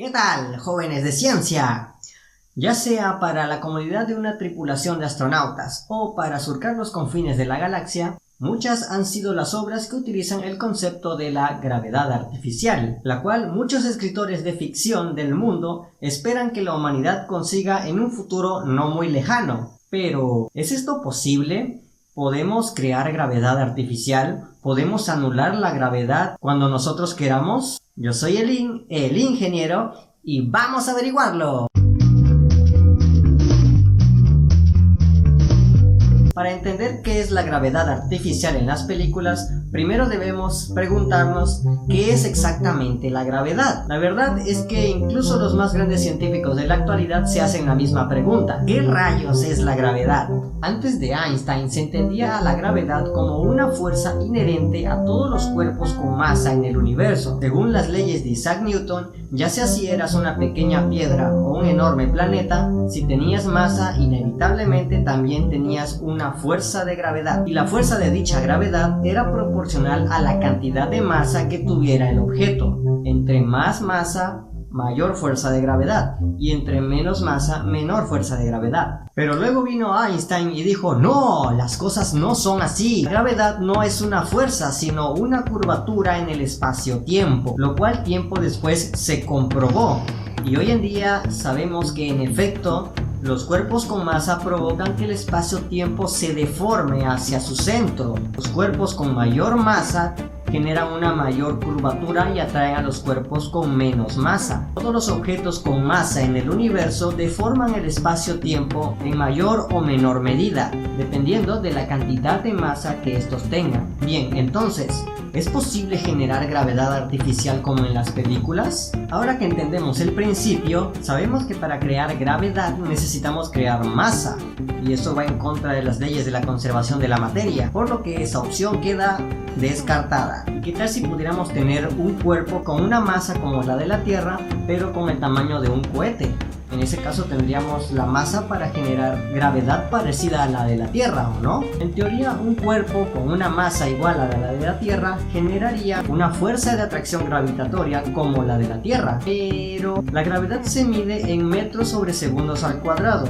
¿Qué tal, jóvenes de ciencia? Ya sea para la comodidad de una tripulación de astronautas o para surcar los confines de la galaxia, muchas han sido las obras que utilizan el concepto de la gravedad artificial, la cual muchos escritores de ficción del mundo esperan que la humanidad consiga en un futuro no muy lejano. Pero, ¿es esto posible? ¿Podemos crear gravedad artificial? ¿Podemos anular la gravedad cuando nosotros queramos? Yo soy el ingeniero, y vamos a averiguarlo. Para entender qué es la gravedad artificial en las películas, primero debemos preguntarnos qué es exactamente la gravedad. La verdad es que incluso los más grandes científicos de la actualidad se hacen la misma pregunta: ¿qué rayos es la gravedad? Antes de Einstein se entendía a la gravedad como una fuerza inherente a todos los cuerpos con masa en el universo. Según las leyes de Isaac Newton, ya sea si eras una pequeña piedra o un enorme planeta, si tenías masa, inevitablemente también tenías una fuerza de gravedad, y la fuerza de dicha gravedad era proporcional a la cantidad de masa que tuviera el objeto. Entre más masa, mayor fuerza de gravedad, y entre menos masa, menor fuerza de gravedad. Pero luego vino Einstein y dijo: no, las cosas no son así. La gravedad no es una fuerza, sino una curvatura en el espacio-tiempo, lo cual tiempo después se comprobó. Y hoy en día sabemos que en efecto los cuerpos con masa provocan que el espacio-tiempo se deforme hacia su centro. Los cuerpos con mayor masa generan una mayor curvatura y atraen a los cuerpos con menos masa. Todos los objetos con masa en el universo deforman el espacio-tiempo en mayor o menor medida, dependiendo de la cantidad de masa que estos tengan. Bien, entonces, ¿es posible generar gravedad artificial como en las películas? Ahora que entendemos el principio, sabemos que para crear gravedad necesitamos crear masa, y eso va en contra de las leyes de la conservación de la materia, por lo que esa opción queda descartada. ¿Y qué tal si pudiéramos tener un cuerpo con una masa como la de la Tierra, pero con el tamaño de un cohete? En ese caso tendríamos la masa para generar gravedad parecida a la de la Tierra, ¿o no? En teoría, un cuerpo con una masa igual a la de la Tierra generaría una fuerza de atracción gravitatoria como la de la Tierra. Pero la gravedad se mide en metros sobre segundos al cuadrado.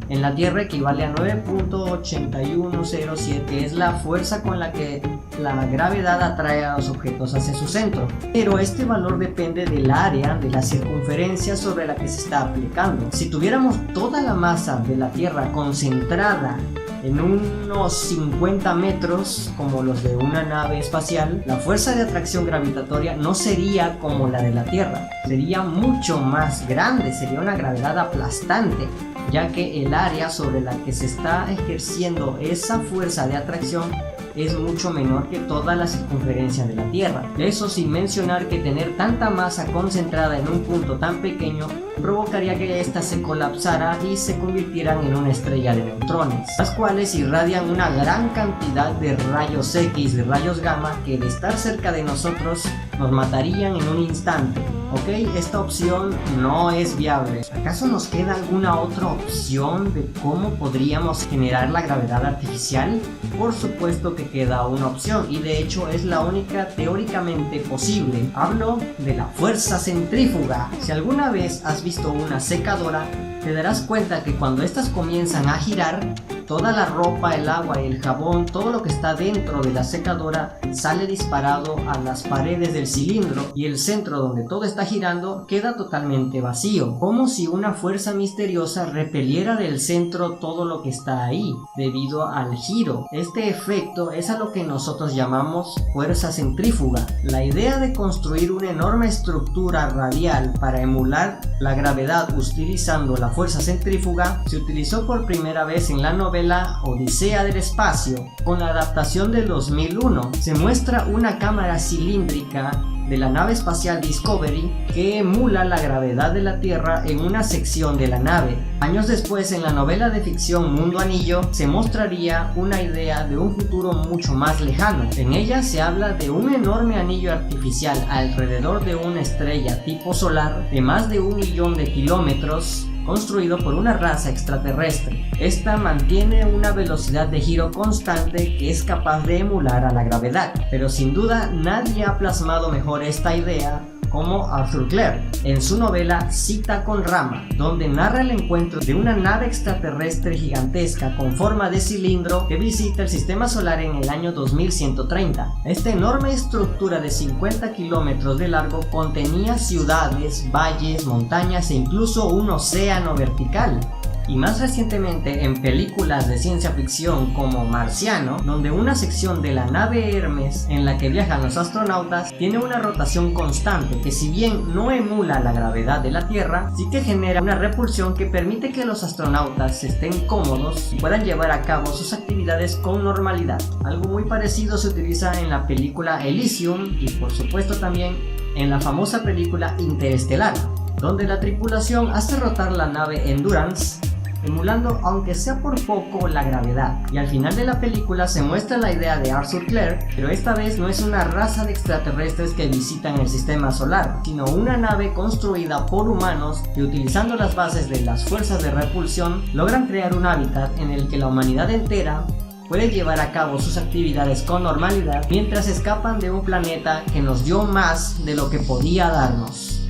En la Tierra equivale a 9.8107, que es la fuerza con la que la gravedad atrae a los objetos hacia su centro. Pero este valor depende del área de la circunferencia sobre la que se está aplicando. Si tuviéramos toda la masa de la Tierra concentrada en unos 50 metros, como los de una nave espacial, la fuerza de atracción gravitatoria no sería como la de la Tierra. Sería mucho más grande, sería una gravedad aplastante, ya que el área sobre la que se está ejerciendo esa fuerza de atracción es mucho menor que toda la circunferencia de la Tierra. Eso sin mencionar que tener tanta masa concentrada en un punto tan pequeño provocaría que ésta se colapsara y se convirtieran en una estrella de neutrones, las cuales irradian una gran cantidad de rayos X y rayos gamma que de estar cerca de nosotros nos matarían en un instante. Ok, esta opción no es viable. ¿Acaso nos queda alguna otra opción de cómo podríamos generar la gravedad artificial? Por supuesto que queda una opción, y de hecho es la única teóricamente posible. Hablo de la fuerza centrífuga. Si alguna vez has visto una secadora, te darás cuenta que cuando estas comienzan a girar, toda la ropa, el agua y el jabón, todo lo que está dentro de la secadora sale disparado a las paredes del cilindro, y el centro donde todo está girando queda totalmente vacío, como si una fuerza misteriosa repeliera del centro todo lo que está ahí, debido al giro. Este efecto es a lo que nosotros llamamos fuerza centrífuga. La idea de construir una enorme estructura radial para emular la gravedad utilizando la fuerza centrífuga se utilizó por primera vez en la novela Odisea del Espacio. Con la adaptación de 2001 se muestra una cámara cilíndrica de la nave espacial Discovery que emula la gravedad de la Tierra en una sección de la nave. Años después, en la novela de ficción Mundo Anillo, se mostraría una idea de un futuro mucho más lejano. En ella se habla de un enorme anillo artificial alrededor de una estrella tipo solar de más de 1 millón de kilómetros, construido por una raza extraterrestre. Esta mantiene una velocidad de giro constante que es capaz de emular a la gravedad, pero sin duda nadie ha plasmado mejor esta idea como Arthur Clarke en su novela Cita con Rama, donde narra el encuentro de una nave extraterrestre gigantesca con forma de cilindro que visita el sistema solar en el año 2130. Esta enorme estructura de 50 kilómetros de largo contenía ciudades, valles, montañas e incluso un océano vertical. Y más recientemente en películas de ciencia ficción como Marciano, donde una sección de la nave Hermes en la que viajan los astronautas tiene una rotación constante que, si bien no emula la gravedad de la Tierra, sí que genera una repulsión que permite que los astronautas estén cómodos y puedan llevar a cabo sus actividades con normalidad. Algo muy parecido se utiliza en la película Elysium y por supuesto también en la famosa película Interestelar, donde la tripulación hace rotar la nave Endurance, emulando aunque sea por poco la gravedad. Y al final de la película se muestra la idea de Arthur Clarke, pero esta vez no es una raza de extraterrestres que visitan el sistema solar, sino una nave construida por humanos que, utilizando las bases de las fuerzas de repulsión, logran crear un hábitat en el que la humanidad entera puede llevar a cabo sus actividades con normalidad mientras escapan de un planeta que nos dio más de lo que podía darnos.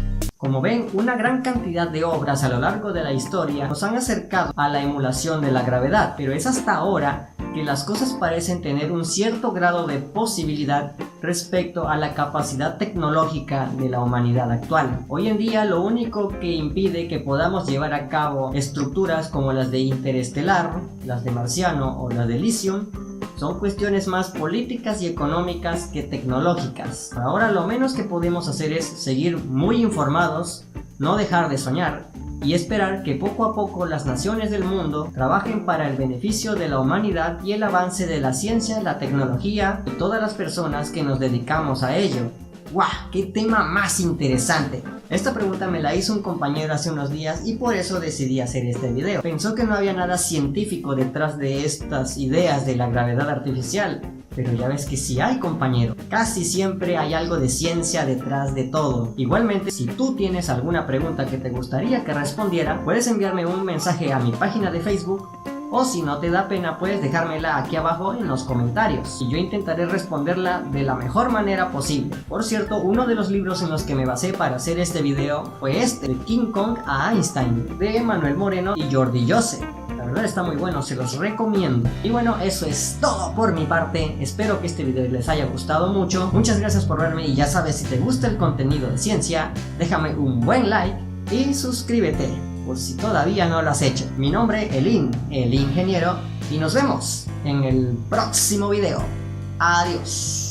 Como ven, una gran cantidad de obras a lo largo de la historia nos han acercado a la emulación de la gravedad, pero es hasta ahora que las cosas parecen tener un cierto grado de posibilidad respecto a la capacidad tecnológica de la humanidad actual. Hoy en día lo único que impide que podamos llevar a cabo estructuras como las de Interestelar, las de Marciano o las de Elysium son cuestiones más políticas y económicas que tecnológicas. Ahora lo menos que podemos hacer es seguir muy informados, no dejar de soñar y esperar que poco a poco las naciones del mundo trabajen para el beneficio de la humanidad y el avance de la ciencia, la tecnología y todas las personas que nos dedicamos a ello. ¡Guau! ¡Qué tema más interesante! Esta pregunta me la hizo un compañero hace unos días y por eso decidí hacer este video. Pensó que no había nada científico detrás de estas ideas de la gravedad artificial, pero ya ves que sí hay, compañero. Casi siempre hay algo de ciencia detrás de todo. Igualmente, si tú tienes alguna pregunta que te gustaría que respondiera, puedes enviarme un mensaje a mi página de Facebook, o si no te da pena puedes dejármela aquí abajo en los comentarios y yo intentaré responderla de la mejor manera posible. Por cierto, uno de los libros en los que me basé para hacer este video fue este, de King Kong a Einstein, de Manuel Moreno y Jordi Joseph. La verdad está muy bueno, se los recomiendo. Y bueno, eso es todo por mi parte. Espero que este video les haya gustado mucho. Muchas gracias por verme y ya sabes, si te gusta el contenido de ciencia, déjame un buen like y suscríbete por si todavía no lo has hecho. Mi nombre es Elin, el ingeniero, y nos vemos en el próximo video. Adiós.